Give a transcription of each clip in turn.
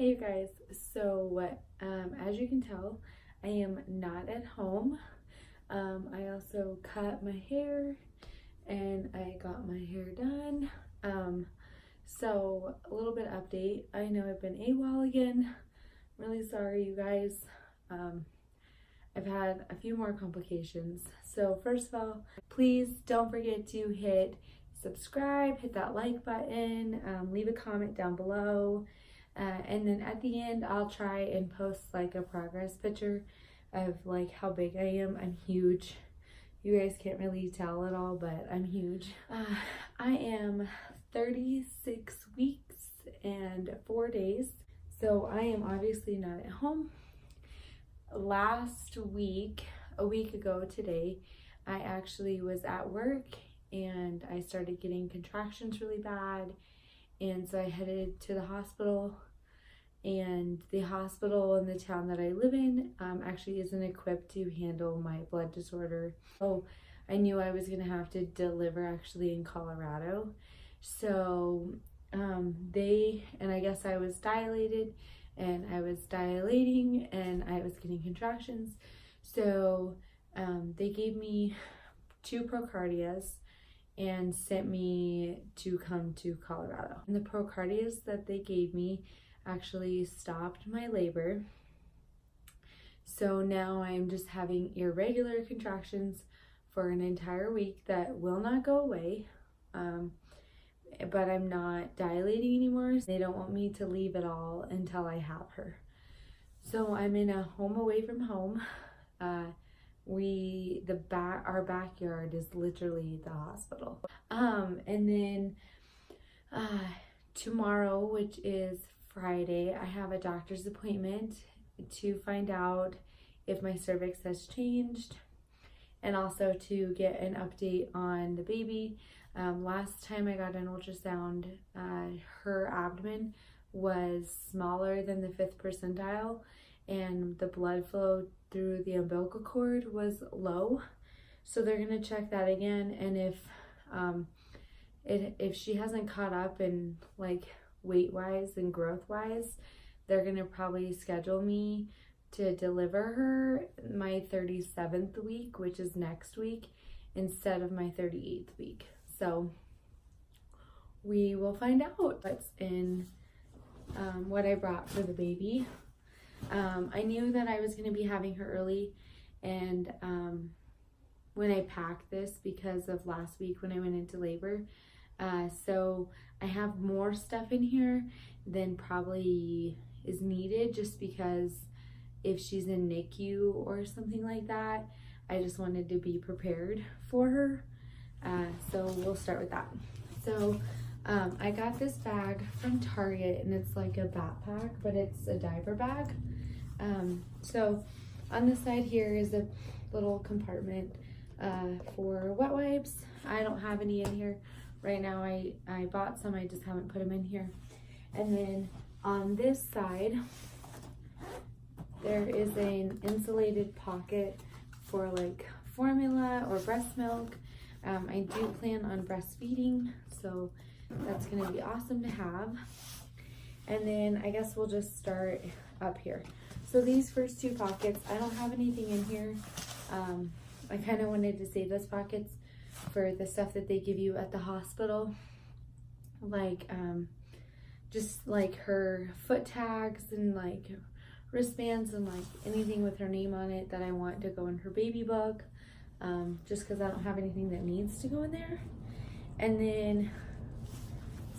Hey you guys, as you can tell, I am not at home. I also cut my hair and I got my hair done. So a little bit update. I know I've been AWOL again. Really sorry you guys. I've had a few more complications. So first of all, please don't forget to hit subscribe, hit that like button, leave a comment down below. And then at the end, I'll try and post like a progress picture of like how big I am. I'm huge. You guys can't really tell at all, but I'm huge. I am 36 weeks and 4 days. So I am obviously not at home. Last week, a week ago today, I actually was at work and I started getting contractions really bad. And so I headed to the hospital, and the hospital in the town that I live in actually isn't equipped to handle my blood disorder. So I knew I was gonna have to deliver actually in Colorado. So I guess I was dilated and I was dilating and I was getting contractions. So they gave me 2 Procardias and sent me to come to Colorado. And the Procardias that they gave me actually stopped my labor. So now I'm just having irregular contractions for an entire week that will not go away. But I'm not dilating anymore. They don't want me to leave at all until I have her. So I'm in a home away from home. Our backyard is literally the hospital. And then tomorrow, which is Friday, I have a doctor's appointment to find out if my cervix has changed and also to get an update on the baby. Last time I got an ultrasound, her abdomen was smaller than the 5th percentile and the blood flow through the umbilical cord was low. So they're gonna check that again, and if she hasn't caught up in like weight-wise and growth-wise, they're gonna probably schedule me to deliver her my 37th week, which is next week, instead of my 38th week. So we will find out what's in what I brought for the baby. I knew that I was going to be having her early, and when I packed this because of last week when I went into labor, so I have more stuff in here than probably is needed, just because if she's in NICU or something like that, I just wanted to be prepared for her. So we'll start with that. So I got this bag from Target, and it's like a backpack, but it's a diaper bag. So on the side here is a little compartment for wet wipes. I don't have any in here right now. I bought some, I just haven't put them in here. And then on this side, there is an insulated pocket for like formula or breast milk. I do plan on breastfeeding, so that's gonna be awesome to have. And then I guess we'll just start up here. So these first 2 pockets, I don't have anything in here. I kind of wanted to save those pockets for the stuff that they give you at the hospital, like just like her foot tags and like wristbands and like anything with her name on it that I want to go in her baby book, just because I don't have anything that needs to go in there. And then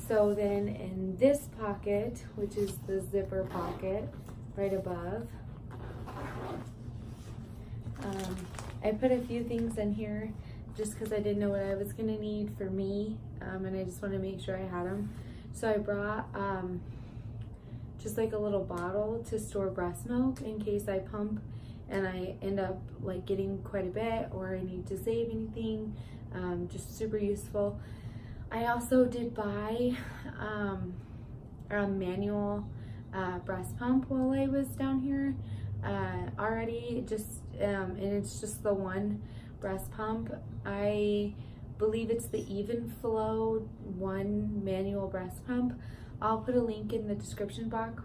so then in this pocket, which is the zipper pocket right above, I put a few things in here just because I didn't know what I was gonna need for me, and I just wanted to make sure I had them. So I brought just like a little bottle to store breast milk in case I pump and I end up like getting quite a bit, or I need to save anything. Just super useful. I also did buy a manual breast pump while I was down here already, and it's just the one breast pump. I believe it's the Evenflo 1 manual breast pump. I'll put a link in the description box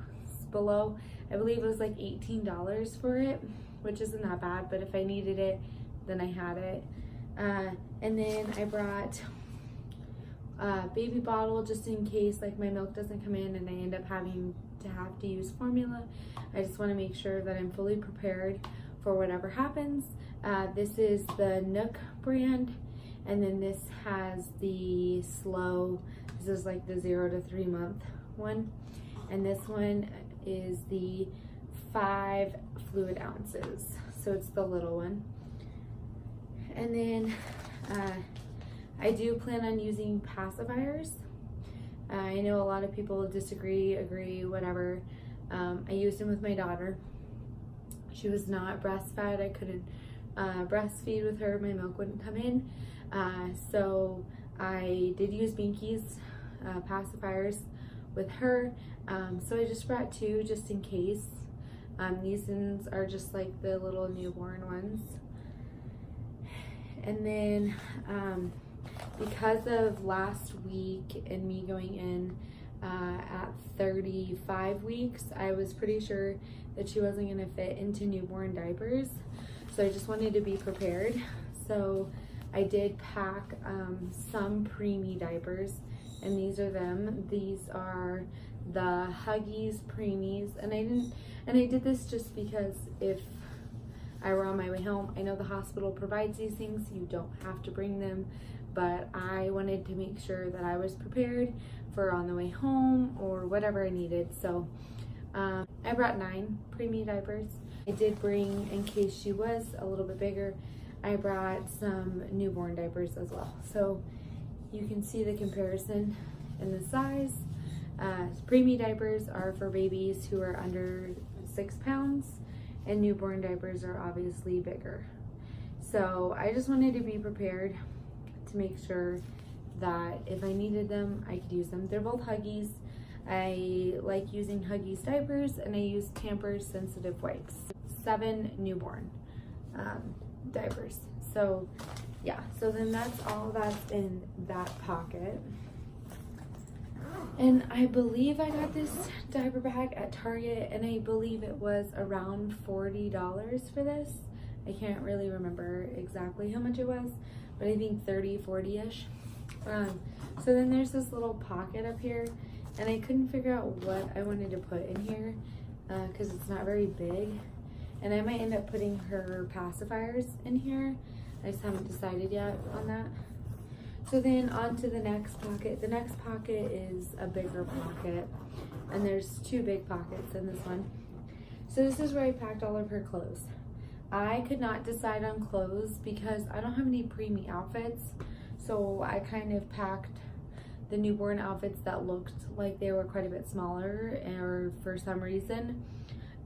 below. I believe it was like $18 for it, which isn't that bad, but if I needed it, then I had it. And then I brought a baby bottle just in case like my milk doesn't come in and I end up having to use formula. I just want to make sure that I'm fully prepared for whatever happens. This is the Nook brand, and then this has the Slow. This is like the 0 to 3 month one, and this one is the 5 fluid ounces, so it's the little one. And then I do plan on using pacifiers. I know a lot of people disagree, agree, whatever. I used them with my daughter. She was not breastfed. I couldn't breastfeed with her. My milk wouldn't come in. So I did use Binky's pacifiers with her. So I just brought 2 just in case. These ones are just like the little newborn ones. And then because of last week and me going in at 35 weeks, I was pretty sure that she wasn't going to fit into newborn diapers. So I just wanted to be prepared. So I did pack some preemie diapers, and these are them. These are the Huggies preemies, and I did this just because if I were on my way home, I know the hospital provides these things, you don't have to bring them, but I wanted to make sure that I was prepared for on the way home or whatever I needed. So I brought 9 preemie diapers. I did bring, in case she was a little bit bigger, I brought some newborn diapers as well. So you can see the comparison in the size. Preemie diapers are for babies who are under 6 pounds, and newborn diapers are obviously bigger. So I just wanted to be prepared to make sure that if I needed them, I could use them. They're both Huggies. I like using Huggies diapers, and I use Pampers Sensitive Wipes. 7 newborn diapers. So yeah, so then that's all that's in that pocket. And I believe I got this diaper bag at Target, and I believe it was around $40 for this. I can't really remember exactly how much it was, but I think 30, 40-ish. So then there's this little pocket up here, and I couldn't figure out what I wanted to put in here because it's not very big. And I might end up putting her pacifiers in here. I just haven't decided yet on that. So then on to the next pocket. The next pocket is a bigger pocket, and there's 2 big pockets in this one. So this is where I packed all of her clothes. I could not decide on clothes because I don't have any preemie outfits, so I kind of packed the newborn outfits that looked like they were quite a bit smaller, or for some reason,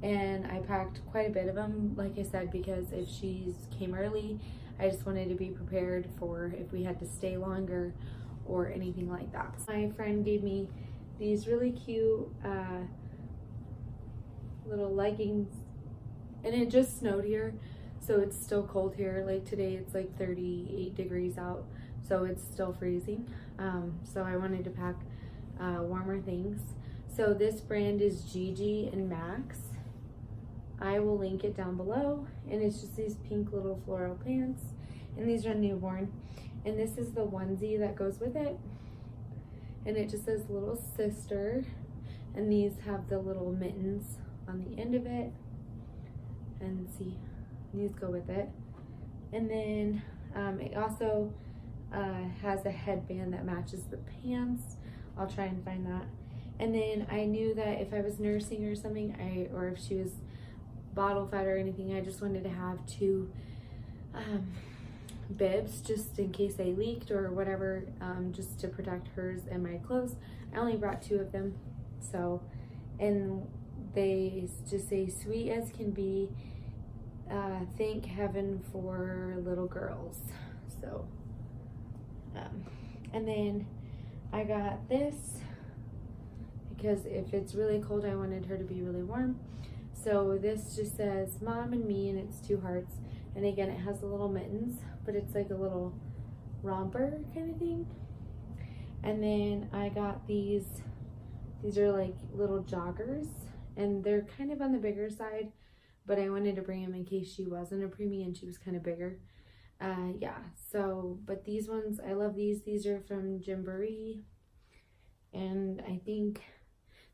and I packed quite a bit of them, like I said, because if she came early, I just wanted to be prepared for if we had to stay longer or anything like that. My friend gave me these really cute little leggings, and it just snowed here, so it's still cold here. Like today it's like 38 degrees out, so it's still freezing. So I wanted to pack warmer things. So this brand is Gigi and Max. I will link it down below, and it's just these pink little floral pants, and these are newborn, and this is the onesie that goes with it, and it just says little sister, and these have the little mittens on the end of it, and see, these go with it. And then it also has a headband that matches the pants. I'll try and find that. And then I knew that if I was nursing or something, or if she was bottle fed or anything, I just wanted to have 2 bibs just in case they leaked or whatever, just to protect hers and my clothes. I only brought 2 of them. So, and they just say sweet as can be, thank heaven for little girls. So and then I got this because if it's really cold, I wanted her to be really warm. So this just says mom and me, and it's 2 hearts, and again it has the little mittens, but it's like a little romper kind of thing. And then I got these are like little joggers, and they're kind of on the bigger side, but I wanted to bring them in case she wasn't a preemie and she was kind of bigger. Yeah, so, but these ones, I love these. These are from Gymboree, and I think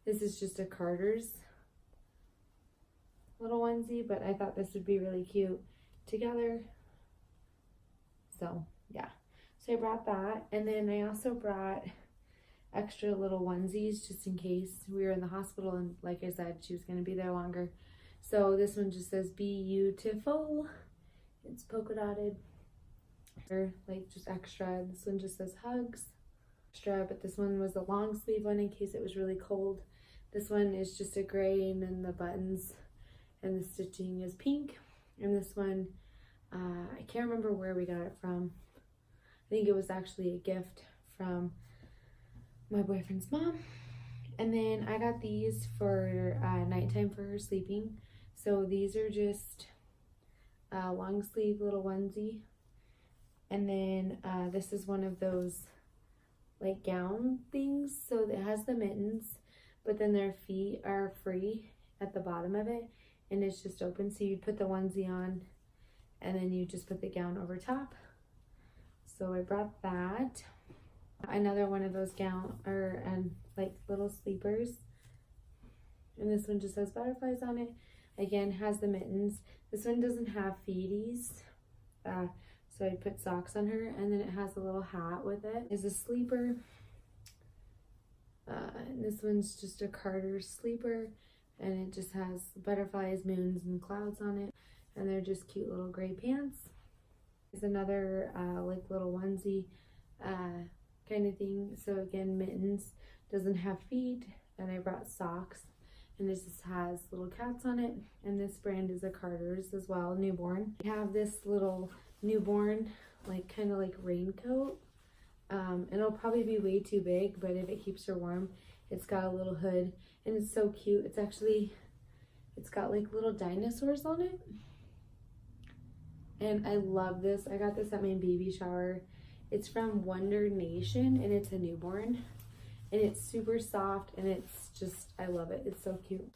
this is just a Carter's little onesie, but I thought this would be really cute together. So, yeah. So I brought that, and then I also brought extra little onesies just in case we were in the hospital, and like I said, she was going to be there longer. So this one just says beautiful. It's polka dotted, or like just extra. This one just says hugs extra, but this one was a long sleeve one in case it was really cold. This one is just a gray, and then the buttons and the stitching is pink. And this one, I can't remember where we got it from. I think it was actually a gift from my boyfriend's mom. And then I got these for nighttime for her sleeping. So these are just a long sleeve little onesie. And then this is one of those like gown things. So it has the mittens, but then their feet are free at the bottom of it, and it's just open. So you'd put the onesie on, and then you just put the gown over top. So I brought that. Another one of those and like little sleepers. And this one just has butterflies on it. Again, has the mittens. This one doesn't have feeties. So I put socks on her, and then it has a little hat with it. It's a sleeper. And this one's just a Carter sleeper, and it just has butterflies, moons, and clouds on it. And they're just cute little gray pants. There's another like little onesie kind of thing. So again, mittens, doesn't have feet, and I brought socks, and this just has little cats on it. And this brand is a Carter's as well, newborn. I have this little newborn like kind of like raincoat. It'll probably be way too big, but if it keeps her warm, it's got a little hood, and it's so cute. It's got like little dinosaurs on it, and I love this. I got this at my baby shower. It's from Wonder Nation, and it's a newborn, and it's super soft, and it's just, I love it. It's so cute.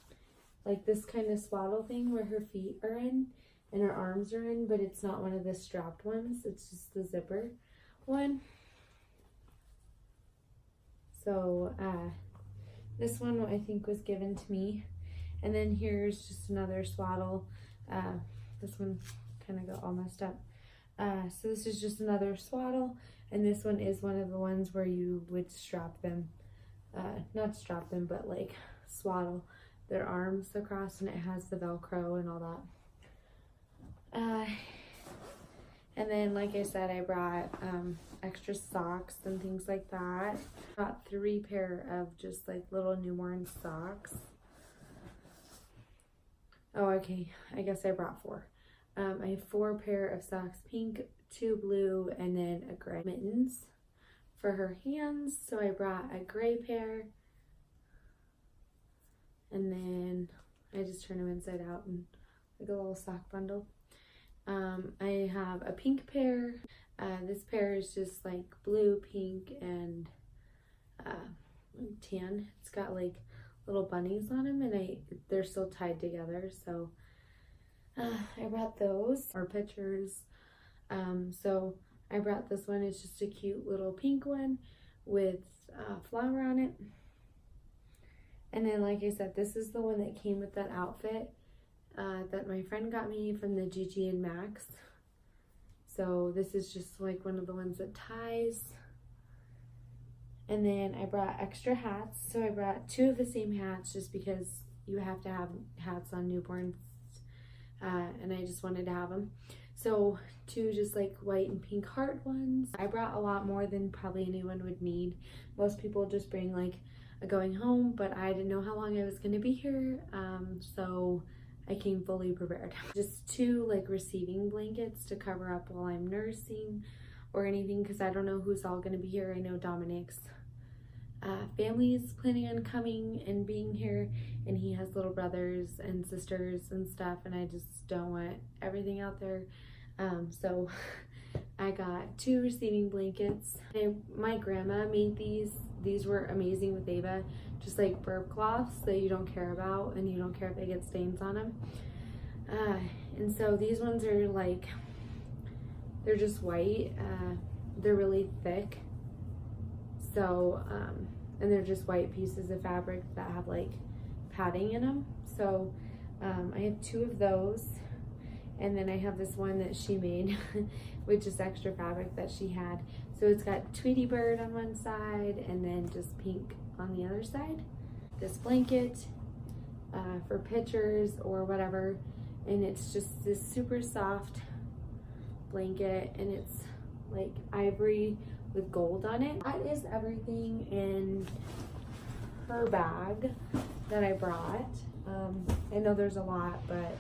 Like this kind of swaddle thing where her feet are in and her arms are in, but it's not one of the strapped ones. It's just the zipper one. So this one I think was given to me. And then here's just another swaddle. This one kind of got all messed up. So this is just another swaddle, and this one is one of the ones where you would strap them, not strap them, but like swaddle their arms across, and it has the Velcro and all that. And then, like I said, I brought extra socks and things like that. Got 3 pair of just like little newborn socks. Oh, okay, I guess I brought 4. I have 4 pair of socks, pink, 2 blue, and then a gray. Mittens for her hands, so I brought a gray pair, and then I just turn them inside out and like a little sock bundle. I have a pink pair. This pair is just like blue, pink, and tan. It's got like little bunnies on them, and they're still tied together, so I brought those. Our pictures. So I brought this one. It's just a cute little pink one with flower on it. And then, like I said, this is the one that came with that outfit that my friend got me from the Gigi and Max. So this is just like one of the ones that ties. And then I brought extra hats. So I brought 2 of the same hats just because you have to have hats on newborns. And I just wanted to have them. So 2 just like white and pink heart ones. I brought a lot more than probably anyone would need. Most people just bring like a going home, but I didn't know how long I was going to be here. So I came fully prepared. Just 2 like receiving blankets to cover up while I'm nursing or anything, because I don't know who's all going to be here. I know Dominic's family is planning on coming and being here, and he has little brothers and sisters and stuff, and I just don't want everything out there. So I got 2 receiving blankets. My grandma made these. These were amazing with Ava, just like burp cloths that you don't care about and you don't care if they get stains on them. And so these ones are like, they're just white. They're really thick. So, and they're just white pieces of fabric that have like padding in them. So I have 2 of those. And then I have this one that she made, which is extra fabric that she had. So it's got Tweety Bird on one side and then just pink on the other side. This blanket for pictures or whatever. And it's just this super soft blanket, and it's like ivory with gold on it. That is everything in her bag that I brought. I know there's a lot, but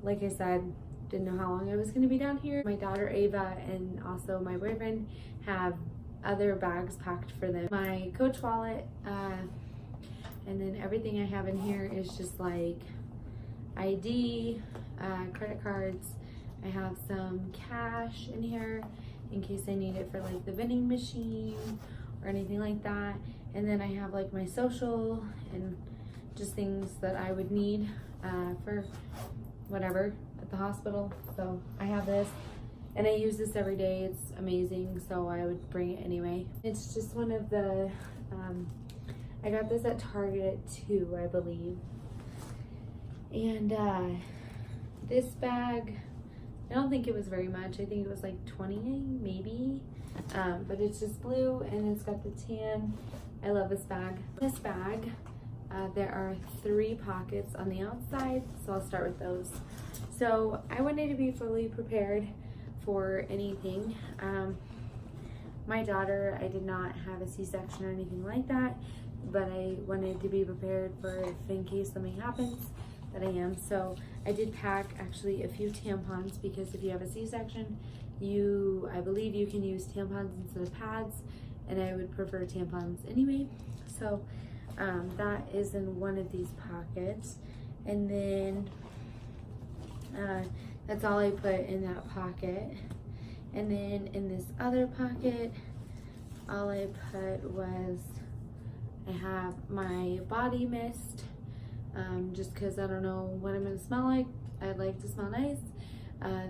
like I said, didn't know how long I was gonna be down here. My daughter Ava and also my boyfriend have other bags packed for them. My Coach wallet, and then everything I have in here is just like ID, credit cards. I have some cash in here in case I need it for like the vending machine or anything like that. And then I have like my social and just things that I would need for whatever at the hospital. So I have this and I use this every day. It's amazing, so I would bring it anyway. It's just one of the I got this at Target too, I believe. And this bag, I don't think it was very much. I think it was like 20 maybe, but it's just blue and it's got the tan. I love this bag. This bag, there are 3 pockets on the outside, so I'll start with those. So I wanted to be fully prepared for anything. My daughter, I did not have a C-section or anything like that, but I wanted to be prepared for if in case something happens that I am. So I did pack actually a few tampons, because if you have a C-section, I believe you can use tampons instead of pads, and I would prefer tampons anyway. So that is in one of these pockets. And then that's all I put in that pocket. And then in this other pocket, all I put was, I have my body mist, just because I don't know what I'm gonna smell like. I'd like to smell nice.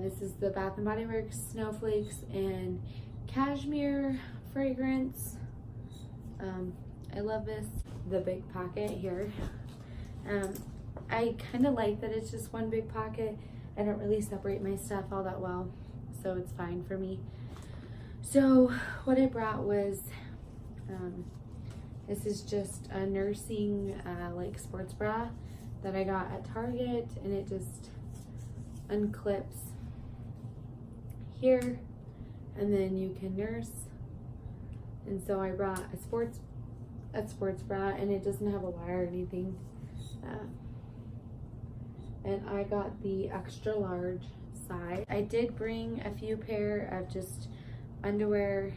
This is the Bath & Body Works Snowflakes and Cashmere fragrance. I love this. The big pocket here. I kind of like that it's just one big pocket. I don't really separate my stuff all that well, so it's fine for me. So what I brought was, this is just a nursing like sports bra that I got at Target, and it just unclips here and then you can nurse. And so I brought a sports bra, and it doesn't have a wire or anything. And I got the extra large size. I did bring a few pair of just underwear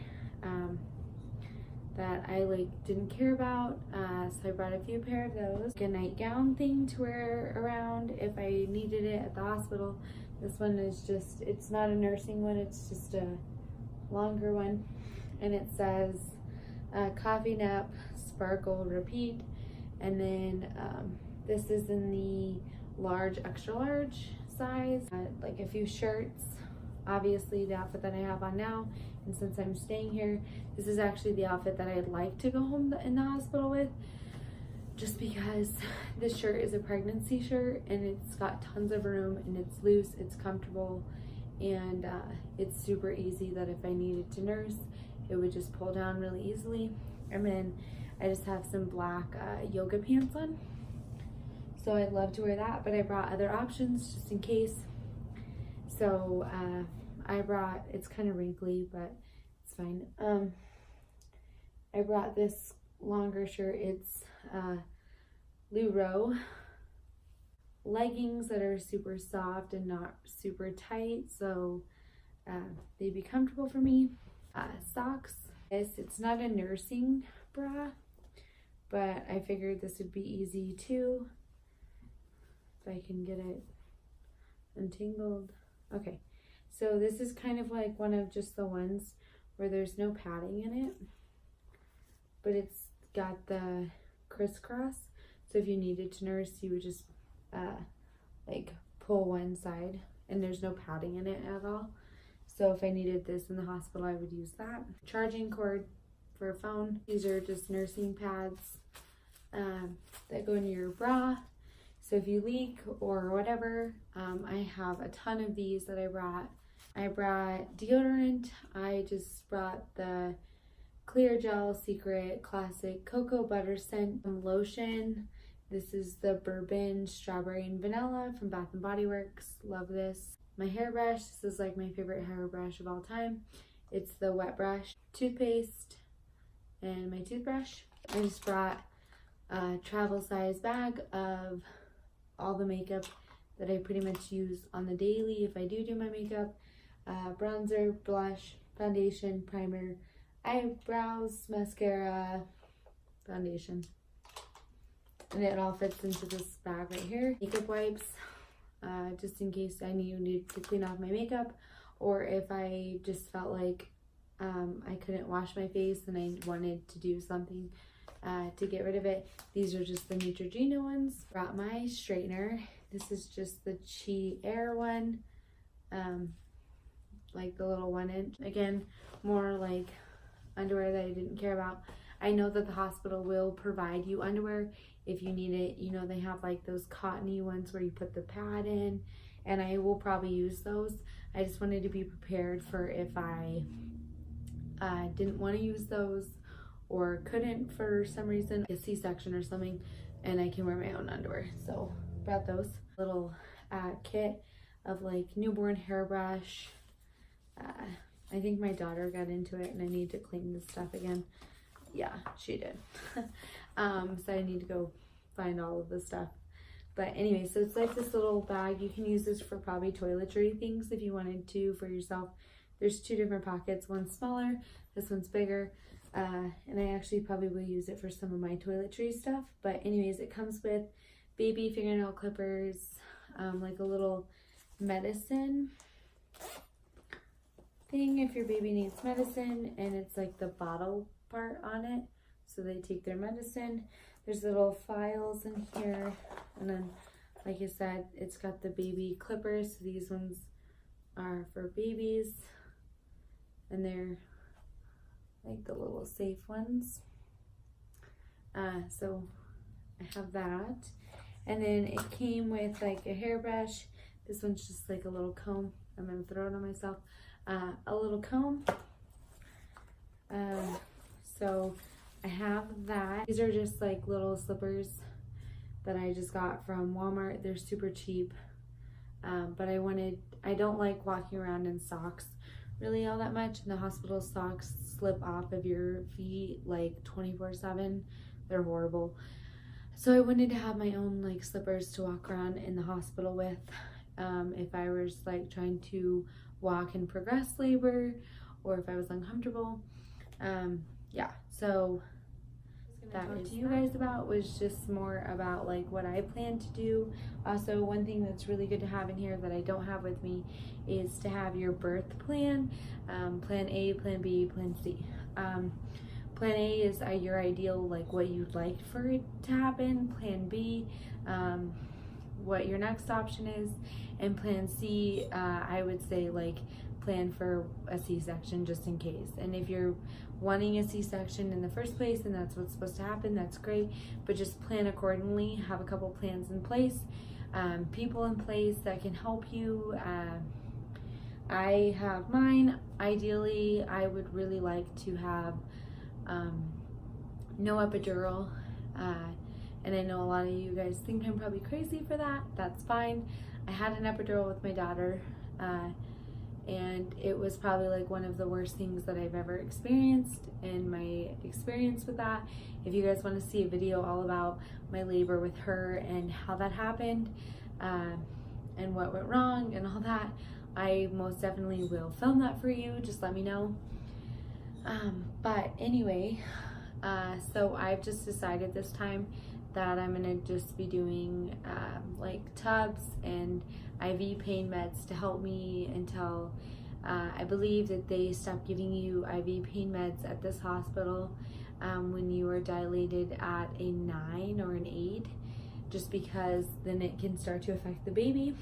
that I like didn't care about, so I brought a few pair of those. A nightgown thing to wear around if I needed it at the hospital. This one is just, it's not a nursing one, it's just a longer one, and it says coffee nap, sparkle, repeat. And then this is in the large, extra large size. Like a few shirts, obviously the outfit that I have on now, and since I'm staying here, this is actually the outfit that I'd like to go home in the hospital with, just because this shirt is a pregnancy shirt and it's got tons of room and it's loose, it's comfortable, and it's super easy that if I needed to nurse, it would just pull down really easily. And then I just have some black yoga pants on, so I'd love to wear that, but I brought other options just in case. So I brought, it's kind of wrinkly, but it's fine. I brought this longer shirt. It's Luro leggings that are super soft and not super tight, so they'd be comfortable for me. Socks. It's not a nursing bra, but I figured this would be easy too, if I can get it untangled. Okay, So this is kind of like one of just the ones where there's no padding in it, but it's got the crisscross. So if you needed to nurse, you would just like pull one side, and there's no padding in it at all. So if I needed this in the hospital, I would use that. Charging cord for a phone. These are just nursing pads that go in your bra. So if you leak or whatever, I have a ton of these that I brought. I brought deodorant. I just brought the Clear Gel Secret Classic Cocoa Butter Scent lotion. This is the Bourbon Strawberry and Vanilla from Bath & Body Works. Love this. My hairbrush. This is like my favorite hairbrush of all time. It's the Wet Brush. Toothpaste and my toothbrush. I just brought a travel size bag of all the makeup that I pretty much use on the daily if I do my makeup. Bronzer, blush, foundation, primer, eyebrows, mascara, foundation. And it all fits into this bag right here. Makeup wipes, just in case I needed to clean off my makeup, or if I just felt like I couldn't wash my face and I wanted to do something to get rid of it. These are just the Neutrogena ones. Brought my straightener. This is just the Chi Air one, like the little 1 inch. Again, more like underwear that I didn't care about. I know that the hospital will provide you underwear if you need it. You know, they have like those cottony ones where you put the pad in, and I will probably use those. I just wanted to be prepared for if I didn't want to use those or couldn't for some reason, a C-section or something, and I can wear my own underwear. So brought those. Little kit of like newborn hairbrush. I think my daughter got into it and I need to clean this stuff again. Yeah, she did. So I need to go find all of this stuff. But anyway, so it's like this little bag. You can use this for probably toiletry things if you wanted to for yourself. There's 2 different pockets. One's smaller, this one's bigger. And I actually probably will use it for some of my toiletry stuff. But anyways, it comes with baby fingernail clippers, like a little medicine thing if your baby needs medicine, and it's like the bottle part on it, so they take their medicine. There's little files in here, and then like I said, it's got the baby clippers. So these ones are for babies, and they're like the little safe ones. So I have that, and then it came with like a hairbrush. This one's just like a little comb. I'm gonna throw it on myself. A little comb. So I have that. These are just like little slippers that I just got from Walmart. They're super cheap. But I don't like walking around in socks really all that much. And the hospital socks slip off of your feet like 24/7. They're horrible. So I wanted to have my own like slippers to walk around in the hospital with. If I was like trying to walk and progress labor, or if I was uncomfortable. Yeah, so that is you guys about was just more about like what I plan to do. Also, one thing that's really good to have in here that I don't have with me is to have your birth plan. Plan A, plan B, plan C. Plan A is your ideal, like what you'd like for it to happen. Plan B, what your next option is. And plan C, I would say like plan for a C-section just in case. And if you're wanting a C-section in the first place and that's what's supposed to happen, that's great. But just plan accordingly. Have a couple plans in place, people in place that can help you. I have mine. Ideally, I would really like to have no epidural. And I know a lot of you guys think I'm probably crazy for that. That's fine. I had an epidural with my daughter, and it was probably like one of the worst things that I've ever experienced in my experience with that. If you guys want to see a video all about my labor with her and how that happened, and what went wrong and all that, I most definitely will film that for you. Just let me know. But anyway, so I've just decided this time that I'm gonna just be doing like tubs, and IV pain meds to help me until I believe that they stop giving you IV pain meds at this hospital when you are dilated at a 9 or an 8, just because then it can start to affect the baby.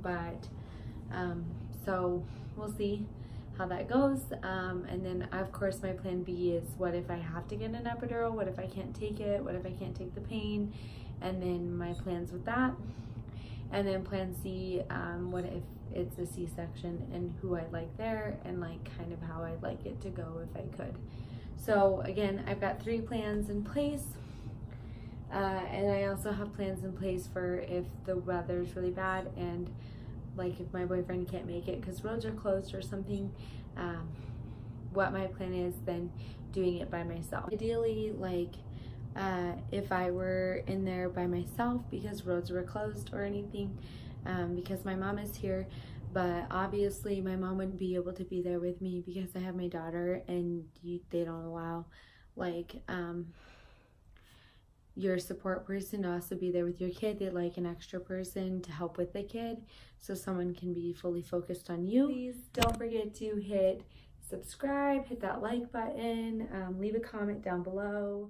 But so we'll see how that goes. And then of course my plan B is, what if I have to get an epidural? What if I can't take it? What if I can't take the pain? And then my plans with that. And then plan C, what if it's a C-section, and who I'd like there, and like kind of how I'd like it to go if I could. So again, I've got 3 plans in place. And I also have plans in place for if the weather's really bad, and like if my boyfriend can't make it because roads are closed or something, what my plan is then doing it by myself. Ideally, like if I were in there by myself because roads were closed or anything, because my mom is here, but obviously my mom wouldn't be able to be there with me because I have my daughter, and they don't allow like your support person to also be there with your kid. They like an extra person to help with the kid so someone can be fully focused on you. Please don't forget to hit subscribe, hit that like button, leave a comment down below.